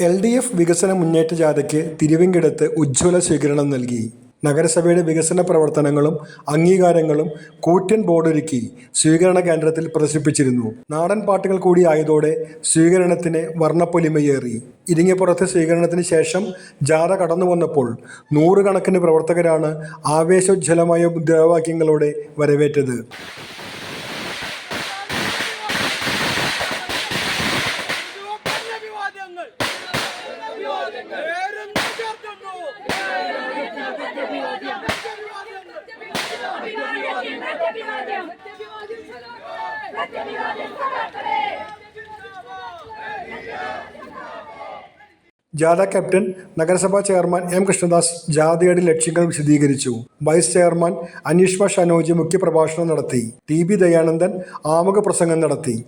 LDF വികസന മുന്നേറ്റ ജാഥയ്ക്ക് തിരുവെങ്കിടത്ത് ഉജ്ജ്വല സ്വീകരണം നൽകി. നഗരസഭയുടെ വികസന പ്രവർത്തനങ്ങളും അംഗീകാരങ്ങളും കൂറ്റൻ ബോർഡൊരുക്കി സ്വീകരണ കേന്ദ്രത്തിൽ പ്രദർശിപ്പിച്ചിരുന്നു. നാടൻ പാട്ടുകൾ കൂടി ആയതോടെ സ്വീകരണത്തിന് വർണ്ണപ്പൊലിമയേറി. ഇരിങ്ങപ്പുറത്തെ സ്വീകരണത്തിന് ശേഷം ജാഥ കടന്നുവന്നപ്പോൾ നൂറുകണക്കിന് പ്രവർത്തകരാണ് ആവേശോജ്വലമായ മുദ്രാവാക്യങ്ങളോടെ വരവേറ്റത്. ജാഥ ക്യാപ്റ്റൻ നഗരസഭാ ചെയർമാൻ M. കൃഷ്ണദാസ് ജാഥയുടെ ലക്ഷ്യങ്ങൾ വിശദീകരിച്ചു. വൈസ് ചെയർമാൻ അനീഷ്മ ഷനോജ് മുഖ്യപ്രഭാഷണം നടത്തി. TB ദയാനന്ദൻ ആമുഖ പ്രസംഗം നടത്തി.